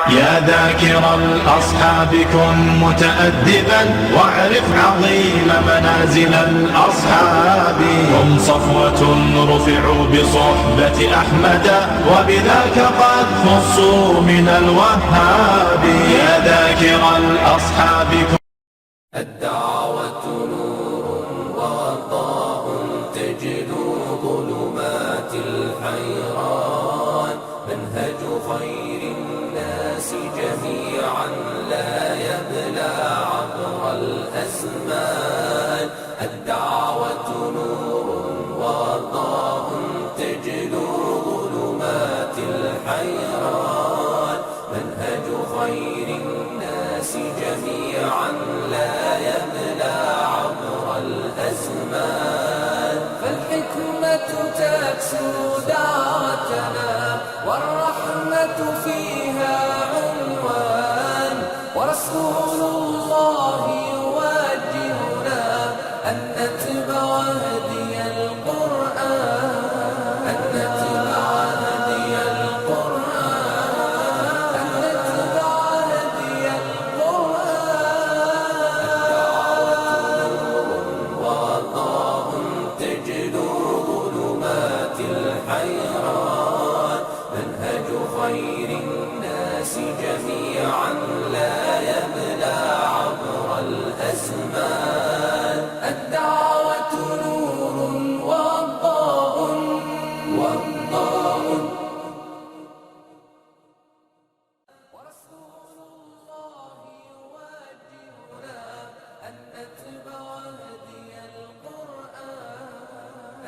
يا ذاكر الأصحاب كن متأدبا واعرف عظيم منازل الأصحاب. هم صفوة رفعوا بصحبة أحمد وبذاك قد خصوا من الوهاب. يا ذاكر الأصحاب كن الدعوة نور وضاء تجد ظلمات الحيران. منهج خير الناس جميعا لا يبلى عبر الأزمان. الدعوة نور وضاء تجد ظلمات الحيران. منهج خير الناس جميعا لا يبلى عبر الأزمان. فالحكمة تكسو دعوتنا والرحمة فيها عنوان. ورسول الله يوجهنا أن نتبع هدي القرآن. أن نتبع هدي القرآن. أن نتبع هدي القرآن. وضاء تجد ظلمات الحيران. منهج خير الناس جميعا لا يبلى عبر الأزمان. الدعوة نور وضاء وضاء. ورسول الله يوجهنا أن نتبع هدي القرآن.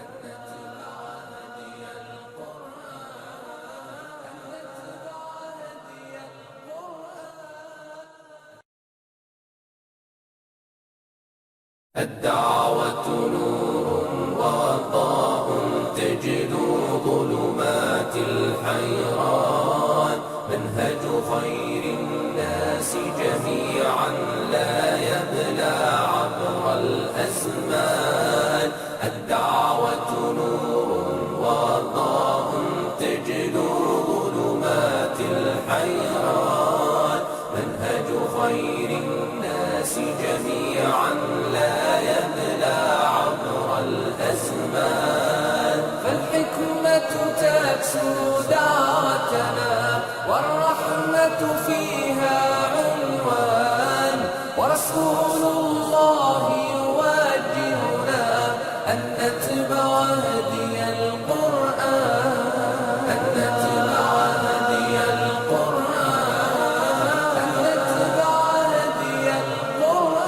أن نتبع هدي القرآن. أن نتبع هدي القرآن. الدعوة نور وضاء تجد ظلمات الحيران. منهج خير الناس جميعا لا يبلى عبر الأزمان. الدعوة نور وضاء تجد ظلمات الحيران. منهج خير الناس جميعا لا يبلى عبر الأزمان. فالحكمة تكسو دعوتنا والرحمة فيها عنوان. ورسول الله يوجهنا أن نتبع هدي القرآن. أن نتبع هدي القرآن. أن نتبع هدي القرآن.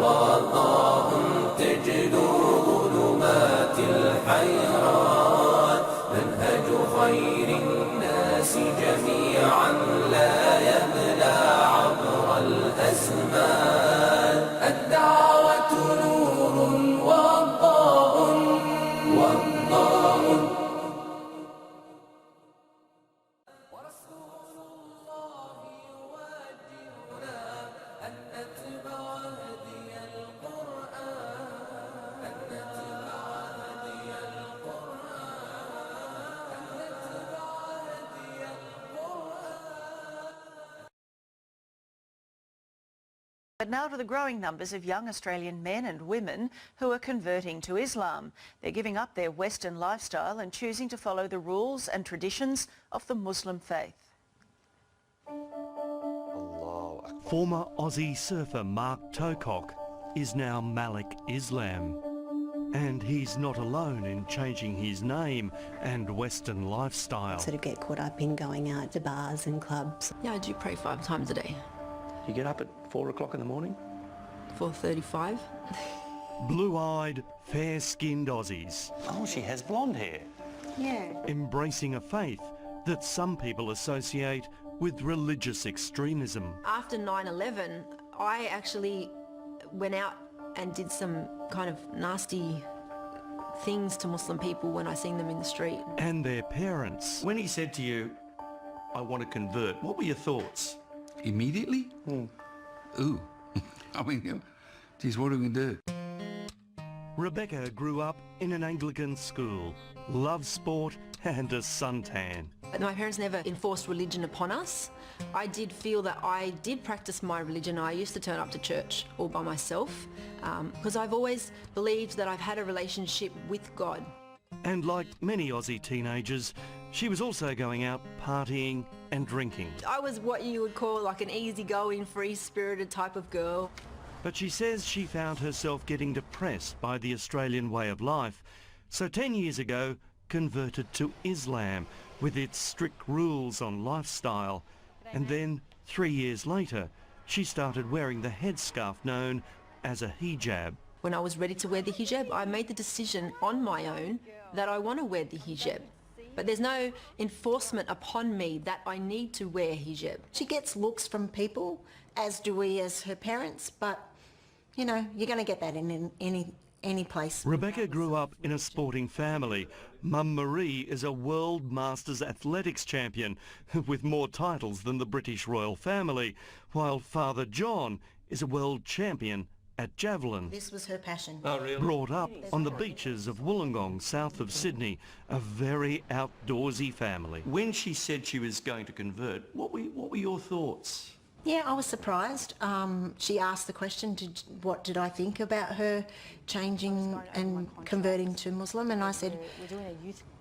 وضاء تجد ظلمات الحيران. منهج خير الناس جميعا لا يبلى عبر الأزمان. الدعوة نور وضاء وضاء. ورسول الله يوجهنا أن نتبع هدي القرآن. أن نتبع هدي القرآن. أن نتبع هدي القرآن. But now to the growing numbers of young Australian men and women who are converting to Islam. They're giving up their Western lifestyle and choosing to follow the rules and traditions of the Muslim faith. Former Aussie surfer Mark Tocock is now Malik Islam. And he's not alone in changing his name and Western lifestyle. Sort of get caught up in going out to bars and clubs. Yeah, I do pray 5 times a day. You get up at 4 o'clock in the morning? 4:35. Blue-eyed, fair-skinned Aussies Oh, she has blonde hair. Yeah. embracing a faith that some people associate with religious extremism. After 9/11, I actually went out and did some kind of nasty things to Muslim people when I seen them in the street. And their parents. When he said to you, I want to convert, what were your thoughts? Immediately? Ooh. I mean, geez, what are we going to do? Rebecca grew up in an Anglican school, loved sport and a suntan. But my parents never enforced religion upon us. I did feel that I did practice my religion. I used to turn up to church all by myself because I've always believed that I've had a relationship with God. And like many Aussie teenagers, she was also going out partying and drinking. I was what you would call like an easygoing, free-spirited type of girl. But she says she found herself getting depressed by the Australian way of life. So 10 years ago, converted to Islam with its strict rules on lifestyle. And then 3 years later, she started wearing the headscarf known as a hijab. When I was ready to wear the hijab, I made the decision on my own that I want to wear the hijab. But there's no enforcement upon me that I need to wear hijab. She gets looks from people, as do we as her parents, but, you know, you're going to get that in any place. Rebecca grew up in a sporting family. Mum Marie is a World Masters Athletics champion with more titles than the British royal family, while Father John is a world champion at javelin. This was her passion. Oh, really? Brought up on the beaches of Wollongong, south of Sydney, a very outdoorsy family. When she said she was going to convert, what were your thoughts? Yeah, I was surprised. She asked the question, what did I think about her changing and converting to Muslim? And I said,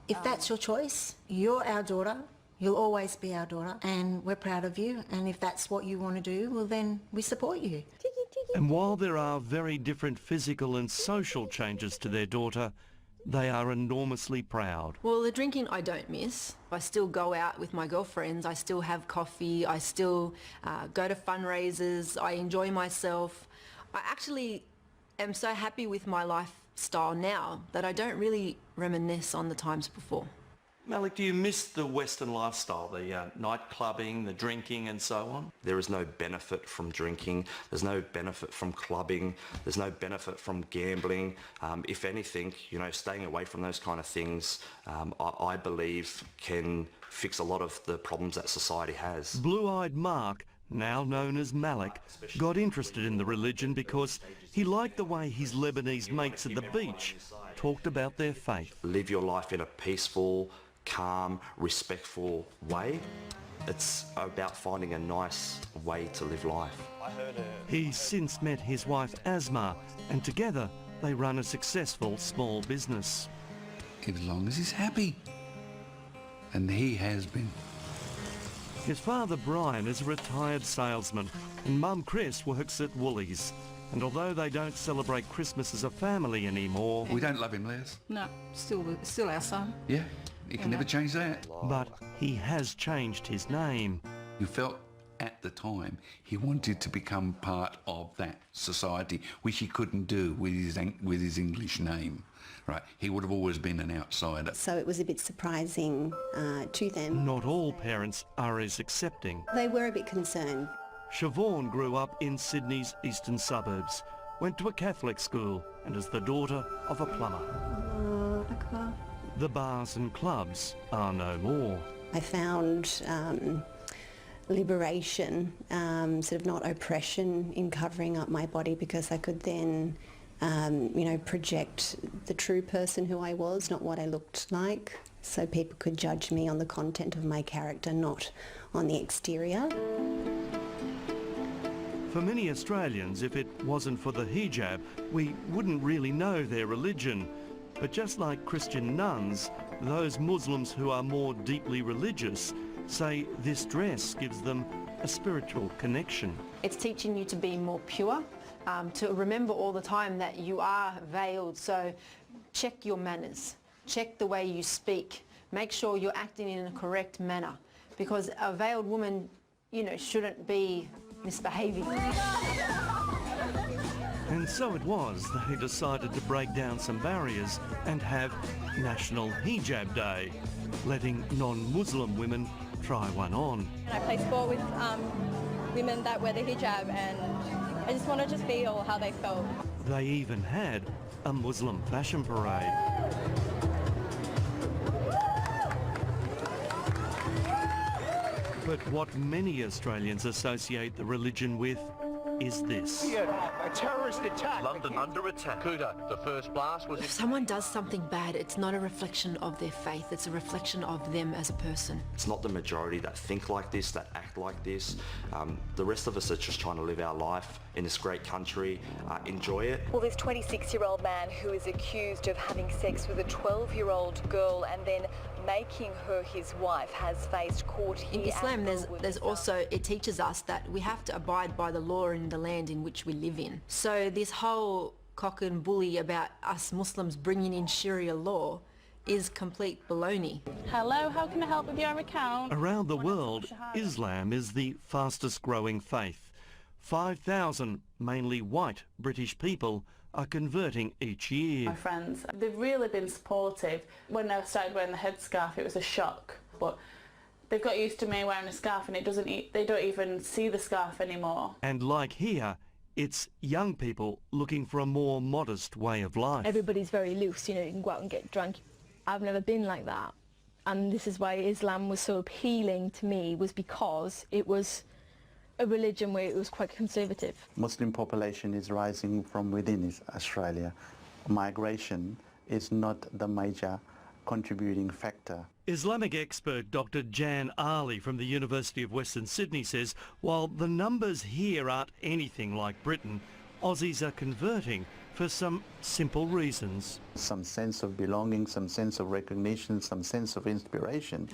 if that's your choice, you're our daughter, you'll always be our daughter, and we're proud of you. And if that's what you want to do, well, then we support you. And while there are very different physical and social changes to their daughter, they are enormously proud. Well, the drinking I don't miss. I still go out with my girlfriends. I still have coffee. I still go to fundraisers. I enjoy myself. I actually am so happy with my lifestyle now that I don't really reminisce on the times before. Malik, do you miss the Western lifestyle, the night clubbing, the drinking and so on? There is no benefit from drinking. There's no benefit from clubbing. There's no benefit from gambling. If anything, you know, staying away from those kind of things, I believe can fix a lot of the problems that society has. Blue-eyed Mark, now known as Malik, got interested in the religion because he liked the way his Lebanese mates at the beach talked about their faith. Live your life in a peaceful, calm, respectful way. It's about finding a nice way to live life. He's since met his wife Asma, and together they run a successful small business. As long as he's happy. And he has been. His father Brian is a retired salesman, and Mum Chris works at Woolies. And although they don't celebrate Christmas as a family anymore, We don't love him, Les. No, still our son. Yeah, you can never change that. but he has changed his name. You felt at the time he wanted to become part of that society, which he couldn't do with his English name. Right, he would have always been an outsider. So it was a bit surprising to them. Not all parents are as accepting. They were a bit concerned. Siobhan grew up in Sydney's eastern suburbs, went to a Catholic school, and is the daughter of a plumber. The bars and clubs are no more. I found liberation, sort of not oppression in covering up my body, because I could then, project the true person who I was, not what I looked like. So people could judge me on the content of my character, not on the exterior. For many Australians, if it wasn't for the hijab, we wouldn't really know their religion. But just like Christian nuns, those Muslims who are more deeply religious say this dress gives them a spiritual connection. It's teaching you to be more pure, to remember all the time that you are veiled. So check your manners, check the way you speak, make sure you're acting in a correct manner, because a veiled woman, shouldn't be misbehaving. And so it was they decided to break down some barriers and have National Hijab Day, letting non-Muslim women try one on. I play sport with women that wear the hijab, and I just wanted to feel how they felt. They even had a Muslim fashion parade. But what many Australians associate the religion with is this. A terrorist attack. London under attack. Kuta, the first blast was... If someone does something bad, it's not a reflection of their faith, it's a reflection of them as a person. It's not the majority that think like this, that act like this. The rest of us are just trying to live our life in this great country, enjoy it. Well, this 26-year-old man who is accused of having sex with a 12-year-old girl and then making her his wife has faced court here. In Islam, there's also, it teaches us that we have to abide by the law in the land in which we live in. So this whole cock and bully about us Muslims bringing in Sharia law is complete baloney. Hello, how can I help with your account? Around the world, Islam is the fastest growing faith. 5,000, mainly white British people, are converting each year. My friends, they've really been supportive. When I started wearing the headscarf, it was a shock, but they've got used to me wearing a scarf and they don't even see the scarf anymore. And like here, it's young people looking for a more modest way of life. Everybody's very loose, you know, you can go out and get drunk. I've never been like that. And this is why Islam was so appealing to me, was because it was a religion where it was quite conservative. Muslim population is rising from within Australia. Migration is not the major contributing factor. Islamic expert Dr. Jan Ali from the University of Western Sydney says while the numbers here aren't anything like Britain, Aussies are converting for some simple reasons. Some sense of belonging, some sense of recognition, some sense of inspiration.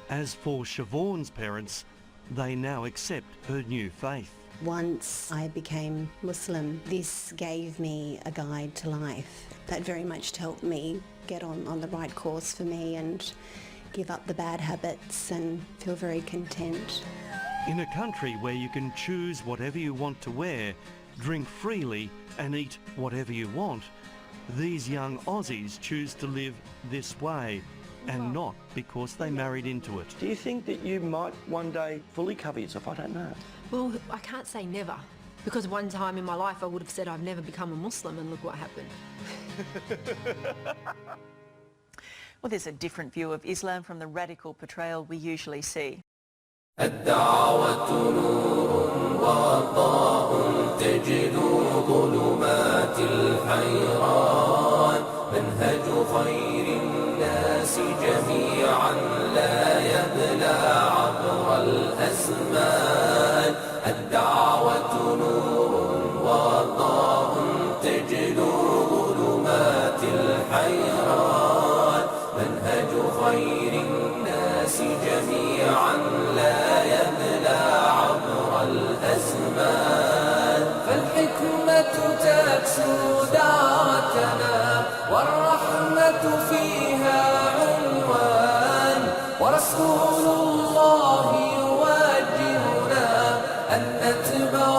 As for Siobhan's parents, they now accept her new faith. Once I became Muslim, this gave me a guide to life that very much helped me get on the right course for me and give up the bad habits and feel very content. In a country where you can choose whatever you want to wear, drink freely and eat whatever you want, these young Aussies choose to live this way, and not because they married into it. Do you think that you might one day fully cover yourself? I don't know. Well, I can't say never, because one time in my life I would have said I've never become a Muslim, and look what happened. Well, there's a different view of Islam from the radical portrayal we usually see. الدعوة نور وضاء تجد ظلمات الحيران منهج خير الناس جميعا لا يبلى عبر الأزمان الدعوة نور وضاء تجد ظلمات الحيران منهج خير الناس جميعا لا يبلى عبر الأزمان فالحكمة تكسو دعوتنا والرحمة فيها عنوان ورسول الله يوجهنا أن نتبع